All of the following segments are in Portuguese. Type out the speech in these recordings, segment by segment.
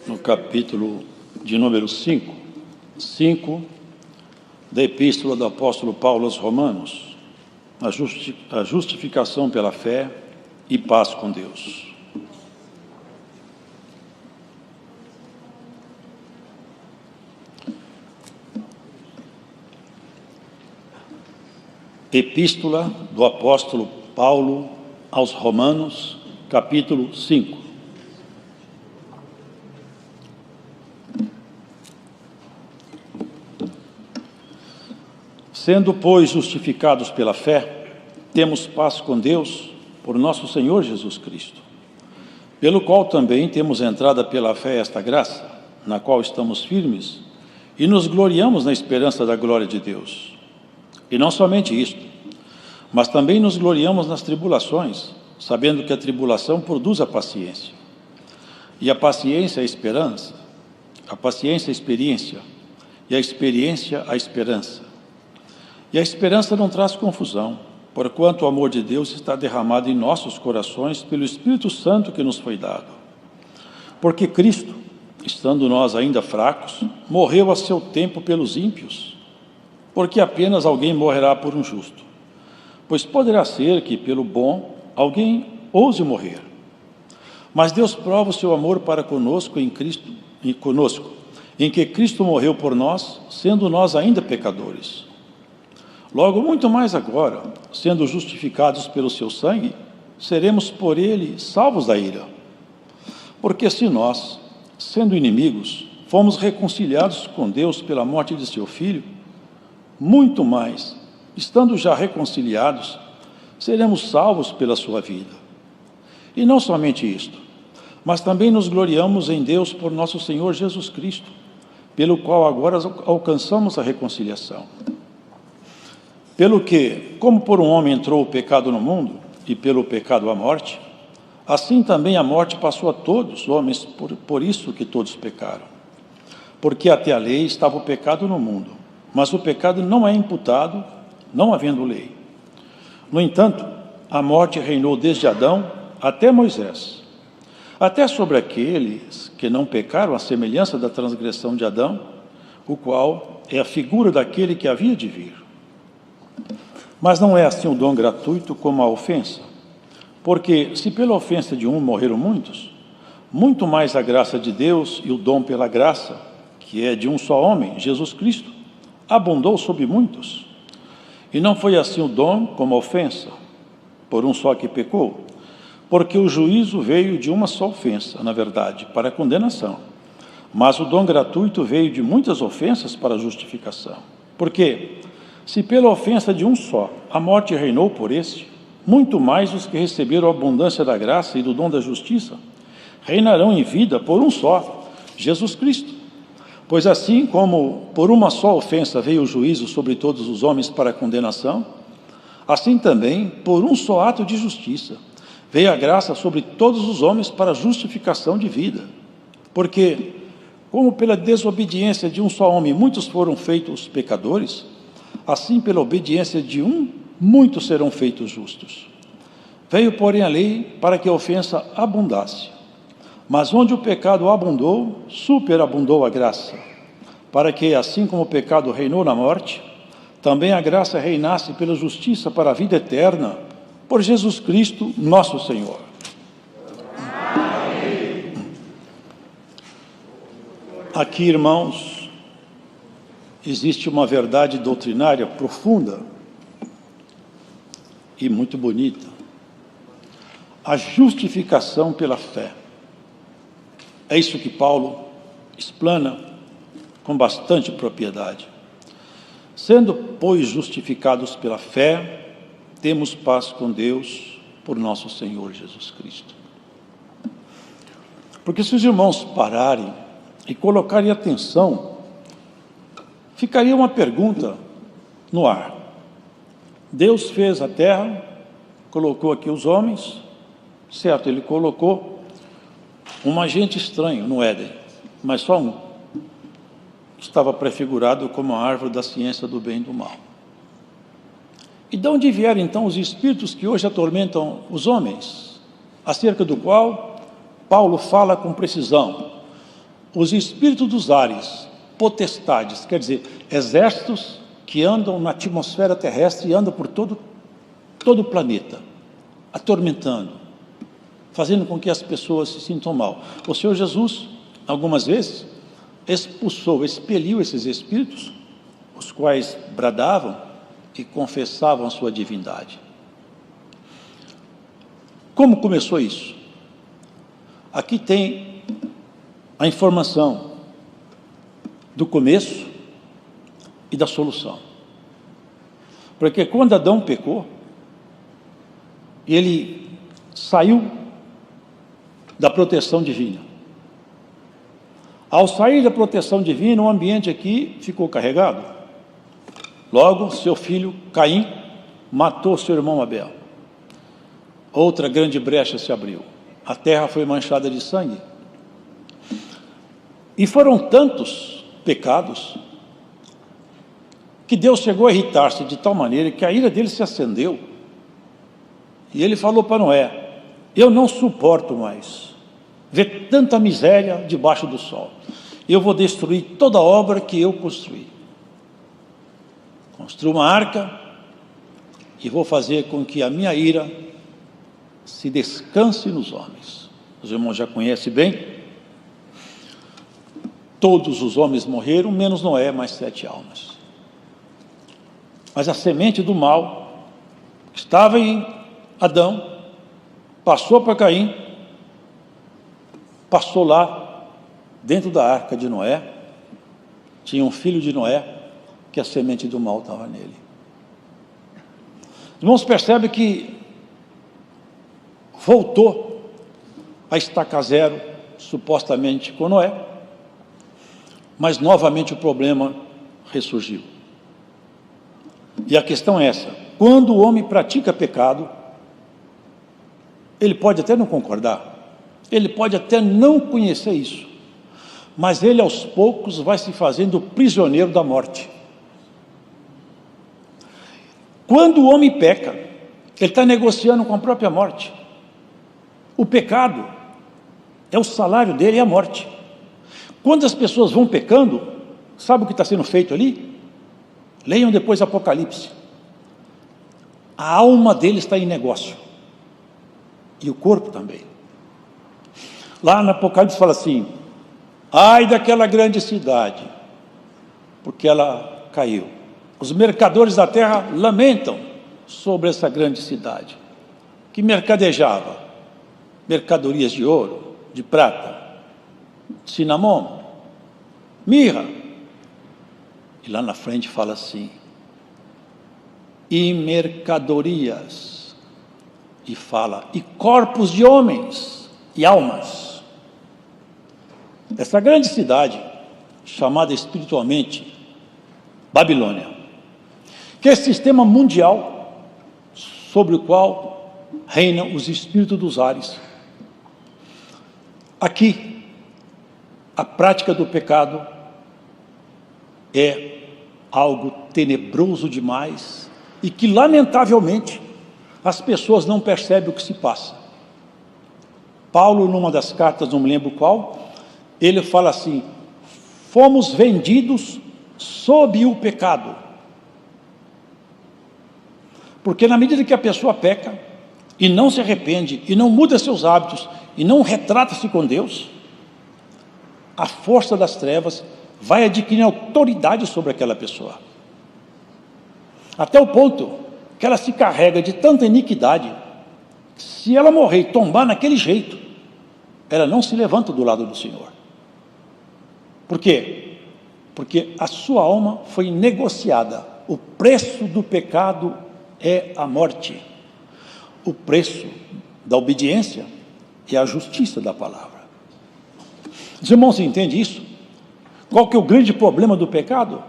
no capítulo de número 5 da Epístola do Apóstolo Paulo aos Romanos, a justificação pela fé e paz com Deus. Epístola do Apóstolo Paulo aos Romanos, capítulo 5. Sendo, pois, justificados pela fé, temos paz com Deus por nosso Senhor Jesus Cristo, pelo qual também temos entrada pela fé esta graça, na qual estamos firmes e nos gloriamos na esperança da glória de Deus. E não somente isto, mas também nos gloriamos nas tribulações, sabendo que a tribulação produz a paciência, e a paciência a esperança, a paciência a experiência, e a experiência a esperança. E a esperança não traz confusão, porquanto o amor de Deus está derramado em nossos corações pelo Espírito Santo que nos foi dado. Porque Cristo, estando nós ainda fracos, morreu a seu tempo pelos ímpios, porque apenas alguém morrerá por um justo. Pois poderá ser que, pelo bom, alguém ouse morrer. Mas Deus prova o seu amor para conosco em que Cristo morreu por nós, sendo nós ainda pecadores. Logo, muito mais agora, sendo justificados pelo seu sangue, seremos por ele salvos da ira. Porque se nós, sendo inimigos, fomos reconciliados com Deus pela morte de seu Filho, muito mais, estando já reconciliados, seremos salvos pela sua vida. E não somente isto, mas também nos gloriamos em Deus por nosso Senhor Jesus Cristo, pelo qual agora alcançamos a reconciliação. Pelo que, como por um homem entrou o pecado no mundo, e pelo pecado a morte, assim também a morte passou a todos os homens, por isso que todos pecaram. Porque até a lei estava o pecado no mundo, mas o pecado não é imputado, não havendo lei. No entanto, a morte reinou desde Adão até Moisés, até sobre aqueles que não pecaram à semelhança da transgressão de Adão, o qual é a figura daquele que havia de vir. Mas não é assim o dom gratuito como a ofensa, porque se pela ofensa de um morreram muitos, muito mais a graça de Deus e o dom pela graça, que é de um só homem, Jesus Cristo, abundou sobre muitos. E não foi assim o dom como a ofensa, por um só que pecou, porque o juízo veio de uma só ofensa, na verdade, para a condenação, mas o dom gratuito veio de muitas ofensas para a justificação. Porque se pela ofensa de um só a morte reinou por este, muito mais os que receberam a abundância da graça e do dom da justiça reinarão em vida por um só, Jesus Cristo. Pois assim como por uma só ofensa veio o juízo sobre todos os homens para a condenação, assim também, por um só ato de justiça, veio a graça sobre todos os homens para a justificação de vida. Porque, como pela desobediência de um só homem muitos foram feitos pecadores, assim pela obediência de um, muitos serão feitos justos. Veio, porém, a lei para que a ofensa abundasse. Mas onde o pecado abundou, superabundou a graça, para que, assim como o pecado reinou na morte, também a graça reinasse pela justiça para a vida eterna, por Jesus Cristo, nosso Senhor. Amém. Aqui, irmãos, existe uma verdade doutrinária profunda e muito bonita. A justificação pela fé. É isso que Paulo explana com bastante propriedade. Sendo, pois, justificados pela fé, temos paz com Deus por nosso Senhor Jesus Cristo. Porque se os irmãos pararem e colocarem atenção, ficaria uma pergunta no ar. Deus fez a terra, colocou aqui os homens, certo, ele colocou um agente estranho no Éden, mas só um. Estava prefigurado como a árvore da ciência do bem e do mal. E de onde vieram então os espíritos que hoje atormentam os homens, acerca do qual Paulo fala com precisão? os espíritos dos ares, potestades, quer dizer, exércitos que andam na atmosfera terrestre e andam por todo o planeta, atormentando, fazendo com que as pessoas se sintam mal. O Senhor Jesus, algumas vezes, expeliu esses espíritos, os quais bradavam e confessavam a sua divindade. Como começou isso? Aqui tem a informação do começo e da solução. Porque quando Adão pecou, ele saiu da proteção divina. Ao sair da proteção divina, o ambiente aqui ficou carregado. Logo, seu filho Caim matou seu irmão Abel. Outra grande brecha se abriu. A terra foi manchada de sangue. E foram tantos pecados que Deus chegou a irritar-se de tal maneira que a ira dele se acendeu. E ele falou para Noé: eu não suporto mais ver tanta miséria debaixo do sol. Eu vou destruir toda a obra que eu construí. Construo uma arca e vou fazer com que a minha ira se descanse nos homens. Os irmãos já conhecem bem. Todos os homens morreram, menos Noé, mais 7 almas. Mas a semente do mal estava em Adão, passou para Caim, passou lá dentro da arca de Noé. Tinha um filho de Noé, que a semente do mal estava nele. Os irmãos percebem que voltou a estaca zero, supostamente com Noé, mas novamente o problema ressurgiu. E a questão é essa: quando o homem pratica pecado, ele pode até não concordar, ele pode até não conhecer isso, mas ele aos poucos vai se fazendo prisioneiro da morte. Quando o homem peca, ele está negociando com a própria morte. O pecado é o salário dele, é a morte. Quando as pessoas vão pecando, sabe o que está sendo feito ali? Leiam depois Apocalipse. A alma dele está em negócio. E o corpo também. Lá no Apocalipse fala assim: ai daquela grande cidade, porque ela caiu. Os mercadores da terra lamentam sobre essa grande cidade, que mercadejava mercadorias de ouro, de prata, cinnamon, mirra. E lá na frente fala assim: e mercadorias, e fala, e corpos de homens e almas. Essa grande cidade, chamada espiritualmente Babilônia, que é esse sistema mundial sobre o qual reinam os espíritos dos ares. Aqui, a prática do pecado é algo tenebroso demais e que, lamentavelmente, as pessoas não percebem o que se passa. Paulo, numa das cartas, não me lembro qual, ele fala assim: fomos vendidos sob o pecado. Porque na medida que a pessoa peca e não se arrepende e não muda seus hábitos e não retrata-se com Deus, a força das trevas vai adquirir autoridade sobre aquela pessoa, até o ponto que ela se carrega de tanta iniquidade. Se ela morrer e tombar naquele jeito, ela não se levanta do lado do Senhor. Por quê? Porque a sua alma foi negociada. O preço do pecado é a morte. O preço da obediência é a justiça da palavra. Os irmãos entendem isso? Qual que é o grande problema do pecado?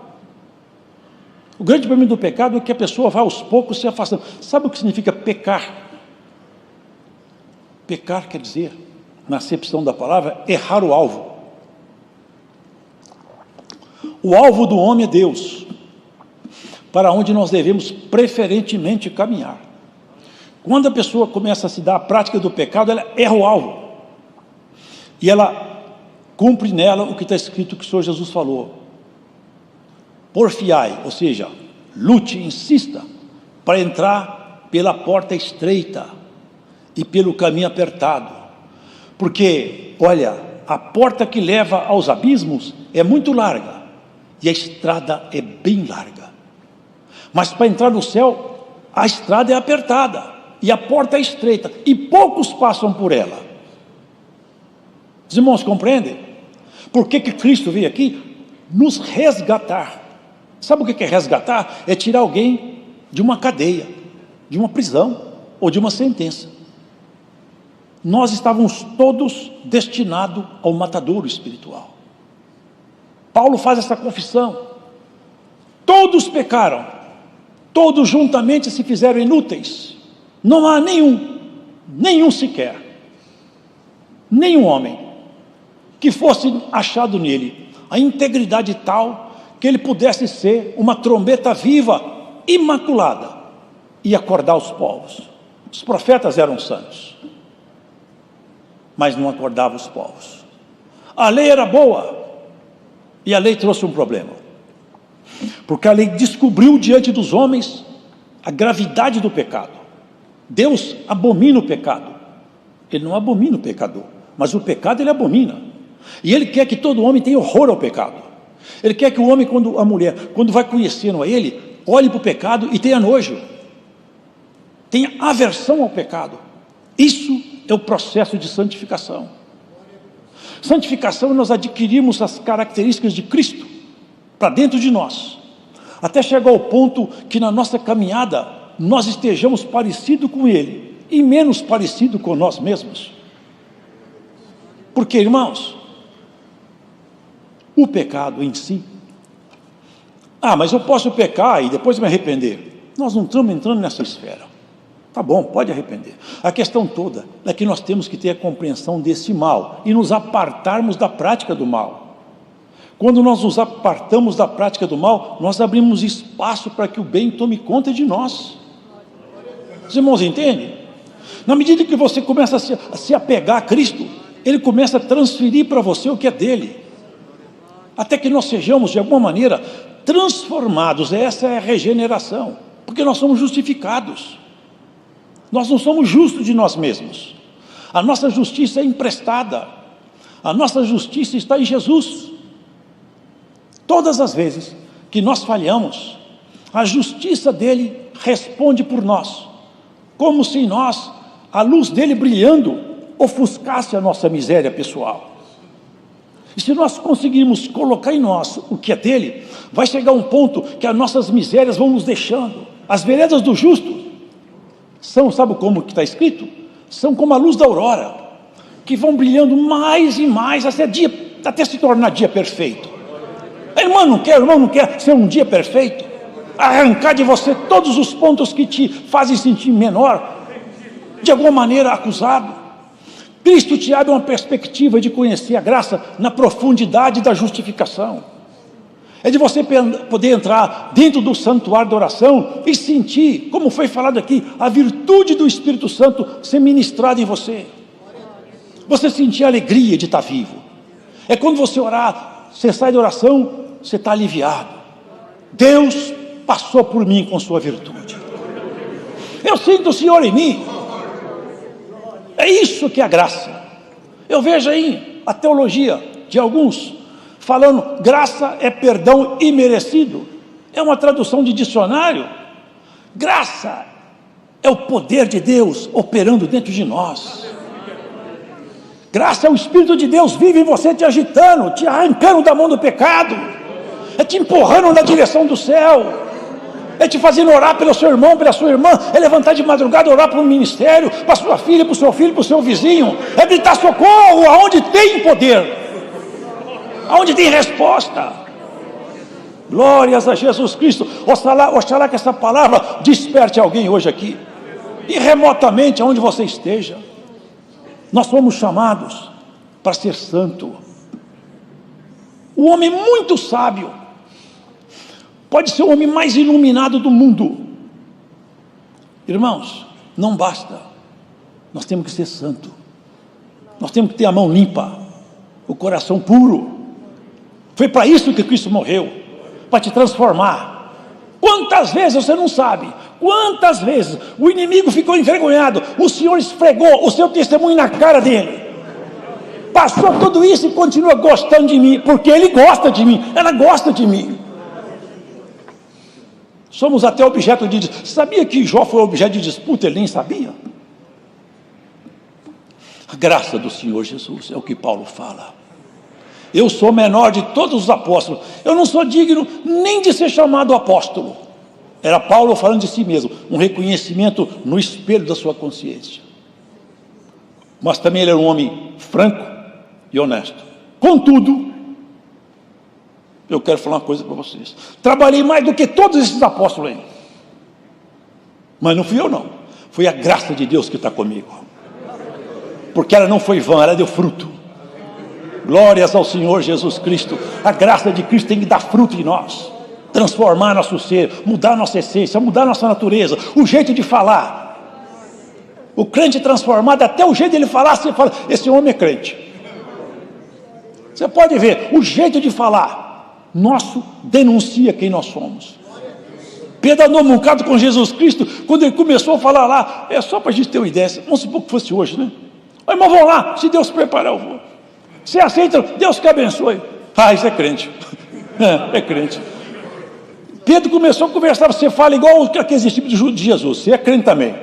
O grande problema do pecado é que a pessoa vai aos poucos se afastando. Sabe o que significa pecar? Pecar quer dizer, na acepção da palavra, errar o alvo. O alvo do homem é Deus, para onde nós devemos preferentemente caminhar. Quando a pessoa começa a se dar a prática do pecado, ela erra o alvo. E ela cumpre nela o que está escrito que o Senhor Jesus falou. Porfiai, ou seja, lute, insista, para entrar pela porta estreita e pelo caminho apertado. Porque, olha, a porta que leva aos abismos é muito larga e a estrada é bem larga. Mas para entrar no céu, a estrada é apertada e a porta é estreita e poucos passam por ela. Os irmãos compreendem? Por que Cristo veio aqui? Nos resgatar. Sabe o que é resgatar? É tirar alguém de uma cadeia, de uma prisão ou de uma sentença. Nós estávamos todos destinados ao matadouro espiritual. Paulo faz essa confissão. Todos pecaram, todos juntamente se fizeram inúteis. Não há nenhum sequer, nenhum homem que fosse achado nele a integridade tal que ele pudesse ser uma trombeta viva, imaculada, e acordar os povos. Os profetas eram santos, mas não acordavam os povos. A lei era boa, e a lei trouxe um problema, porque a lei descobriu diante dos homens a gravidade do pecado. Deus abomina o pecado. Ele não abomina o pecador, mas o pecado ele abomina. E ele quer que todo homem tenha horror ao pecado. Ele quer que o homem, a mulher, quando vai conhecendo a ele, olhe para o pecado e tenha nojo, tenha aversão ao pecado. Isso é o processo de santificação. Santificação, nós adquirimos as características de Cristo para dentro de nós, até chegar ao ponto que na nossa caminhada nós estejamos parecidos com Ele e menos parecidos com nós mesmos. Porque, irmãos, o pecado em si, mas eu posso pecar e depois me arrepender. Nós não estamos entrando nessa esfera. Tá bom, pode arrepender. A questão toda é que nós temos que ter a compreensão desse mal e nos apartarmos da prática do mal. Quando nós nos apartamos da prática do mal, nós abrimos espaço para que o bem tome conta de nós. Os irmãos entendem? Na medida que você começa a se apegar a Cristo, Ele começa a transferir para você o que é dele, até que nós sejamos de alguma maneira transformados. Essa é a regeneração, porque nós somos justificados. Nós não somos justos de nós mesmos. A nossa justiça é emprestada. A nossa justiça está em Jesus. Todas as vezes que nós falhamos, a justiça dele responde por nós, como se nós, a luz dele brilhando, ofuscasse a nossa miséria pessoal. E se nós conseguirmos colocar em nós o que é dele, vai chegar um ponto que as nossas misérias vão nos deixando. As veredas do justo são, sabe como que está escrito? São como a luz da aurora, que vão brilhando mais e mais até se tornar dia perfeito. A irmã não quer ser um dia perfeito, arrancar de você todos os pontos que te fazem sentir menor, de alguma maneira acusado. Cristo te abre uma perspectiva de conhecer a graça na profundidade da justificação. É de você poder entrar dentro do santuário da oração e sentir, como foi falado aqui, a virtude do Espírito Santo ser ministrada em você. Você sentir a alegria de estar vivo. É quando você orar, você sai da oração, você está aliviado. Deus passou por mim com sua virtude. Eu sinto o Senhor em mim. É isso que é a graça. Eu vejo aí a teologia de alguns falando, graça é perdão imerecido. É uma tradução de dicionário. Graça é o poder de Deus operando dentro de nós. Graça é o Espírito de Deus vive em você, te agitando, te arrancando da mão do pecado, é te empurrando na direção do céu, é te fazendo orar pelo seu irmão, pela sua irmã, é levantar de madrugada, orar para o ministério, para a sua filha, para o seu filho, para o seu vizinho, é gritar socorro aonde tem poder, aonde tem resposta. Glórias a Jesus Cristo. Oxalá que essa palavra desperte alguém hoje aqui, e remotamente aonde você esteja. Nós fomos chamados para ser santo. O homem muito sábio pode ser o homem mais iluminado do mundo. Irmãos, não basta. Nós temos que ser santo. Nós temos que ter a mão limpa. o coração puro. Foi para isso que Cristo morreu, para te transformar. Quantas vezes você não sabe? Quantas vezes o inimigo ficou envergonhado, o Senhor esfregou o seu testemunho na cara dele. Passou tudo isso e continua gostando de mim, porque ele gosta de mim, ela gosta de mim. Somos até objeto de disputa. Sabia que Jó foi objeto de disputa? Ele nem sabia. A graça do Senhor Jesus, é o que Paulo fala. Eu sou menor de todos os apóstolos, eu não sou digno nem de ser chamado apóstolo. Era Paulo falando de si mesmo, um reconhecimento no espelho da sua consciência. Mas também ele era um homem franco e honesto. Contudo, eu quero falar uma coisa para vocês. Trabalhei mais do que todos esses apóstolos aí. Mas não fui eu não, foi a graça de Deus que está comigo. Porque ela não foi vã, ela deu fruto. Glórias ao Senhor Jesus Cristo. A graça de Cristo tem que dar fruto em nós, transformar nosso ser, mudar nossa essência, mudar nossa natureza, o jeito de falar. O crente transformado, até o jeito de ele falar, você fala, esse homem é crente. Você pode ver, o jeito de falar nosso denuncia quem nós somos. Pedro andou um bocado com Jesus Cristo, quando ele começou a falar lá, é só para a gente ter uma ideia, vamos supor que fosse hoje, né? Irmão, vamos lá, se Deus preparar, eu vou. Você aceita, Deus que abençoe. Ah, isso é crente. É crente. Pedro começou a conversar, você fala igual aqueles discípulos de Jesus, você é crente também.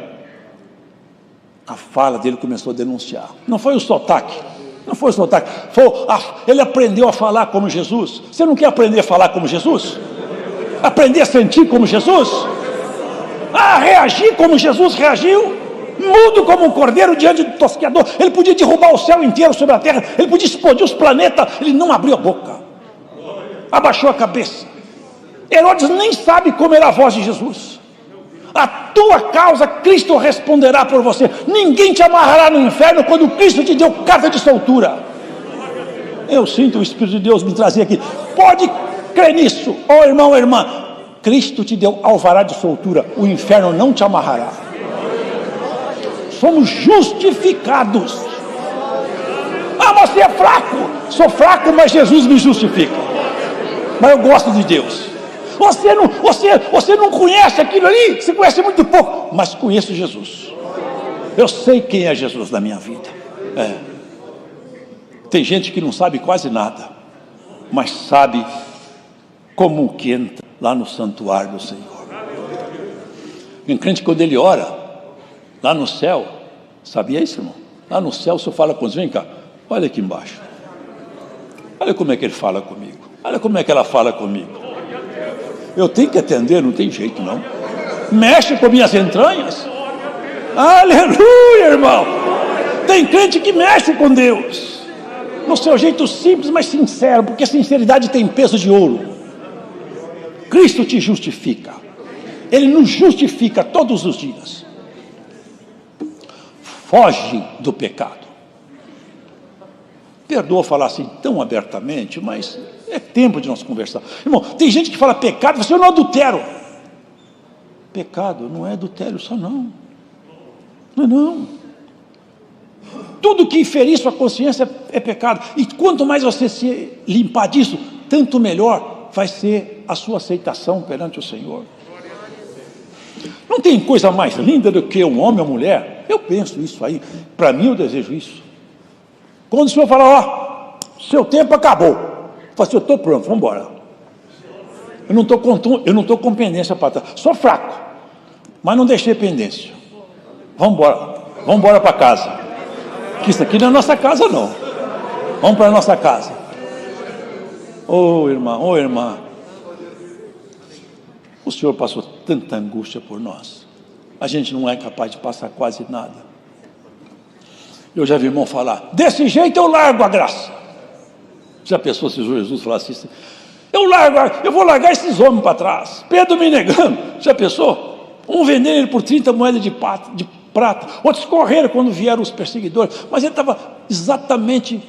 A fala dele começou a denunciar. Não foi o sotaque, não foi o sotaque, ele aprendeu a falar como Jesus. Você não quer aprender a falar como Jesus? Aprender a sentir como Jesus? A reagir como Jesus reagiu? Mudo como um cordeiro diante do tosqueador. Ele podia derrubar o céu inteiro sobre a terra, ele podia explodir os planetas, ele não abriu a boca, abaixou a cabeça. Herodes nem sabe como era a voz de Jesus. A tua causa Cristo responderá por você. Ninguém te amarrará no inferno quando Cristo te deu carta de soltura. Eu sinto o Espírito de Deus me trazer aqui. Pode crer nisso, ó irmão ou irmã. Cristo te deu alvará de soltura, o inferno não te amarrará. Somos justificados. Ah, você é fraco. Sou fraco, mas Jesus me justifica. Mas eu gosto de Deus. Você não conhece aquilo ali, você conhece muito pouco, mas conheço Jesus. Eu sei quem é Jesus na minha vida. Tem gente que não sabe quase nada, mas sabe como que entra lá no santuário do Senhor. Um crente, quando ele ora lá no céu, sabia isso, irmão? Lá no céu o Senhor fala com os, vem cá, olha aqui embaixo, olha como é que ele fala comigo, olha como é que ela fala comigo. Eu tenho que atender, não tem jeito não. Mexe com minhas entranhas. Aleluia, irmão. Tem crente que mexe com Deus no seu jeito simples, mas sincero, porque a sinceridade tem peso de ouro. Cristo te justifica. Ele nos justifica todos os dias. Foge do pecado. Perdoa falar assim tão abertamente, mas é tempo de nós conversar. Irmão, tem gente que fala pecado, você não adultero. Pecado não é adultério só não. Não é não. Tudo que ferir sua consciência é pecado. E quanto mais você se limpar disso, tanto melhor vai ser a sua aceitação perante o Senhor. Não tem coisa mais linda do que um homem ou mulher. Eu penso isso aí. Para mim eu desejo isso. Quando o Senhor fala, seu tempo acabou. Eu falo assim, eu estou pronto, vamos embora. Eu não estou com pendência para trás. Sou fraco, mas não deixei pendência. Vamos embora para casa. Que isso aqui não é nossa casa não. Vamos para a nossa casa. Ô irmão, ô irmã, o Senhor passou tanta angústia por nós. A gente não é capaz de passar quase nada. Eu já vi irmão falar, desse jeito eu largo a graça. Já pensou se Jesus falasse isso? Eu vou largar esses homens para trás. Pedro me negando. Já pensou? Um vendendo ele por 30 moedas de prata. Outros correram quando vieram os perseguidores. Mas ele estava exatamente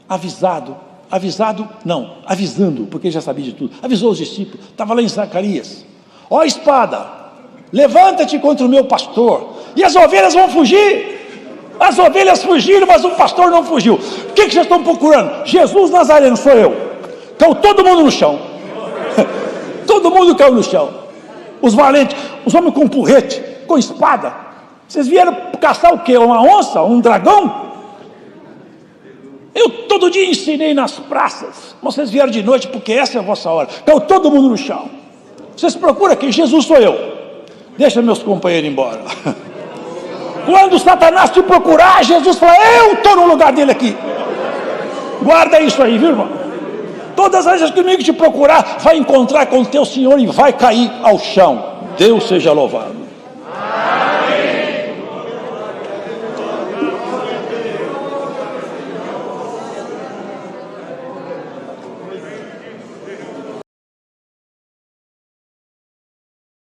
avisado. Avisando, porque ele já sabia de tudo. Avisou os discípulos. Estava lá em Zacarias. Ó espada, levanta-te contra o meu pastor, e as ovelhas vão fugir. As ovelhas fugiram, mas o pastor não fugiu. O que vocês estão procurando? Jesus Nazareno, sou eu. Caiu todo mundo no chão. Todo mundo caiu no chão. Os valentes, os homens com porrete, com espada. Vocês vieram caçar o quê? Uma onça? Um dragão? Eu todo dia ensinei nas praças. Vocês vieram de noite porque essa é a vossa hora. Caiu todo mundo no chão. Vocês procuram quem? Jesus sou eu. Deixa meus companheiros embora. Quando Satanás te procurar, Jesus fala, eu estou no lugar dele aqui. Guarda isso aí, viu, irmão? Todas as vezes que o inimigo te procurar, vai encontrar com o teu Senhor e vai cair ao chão. Deus seja louvado.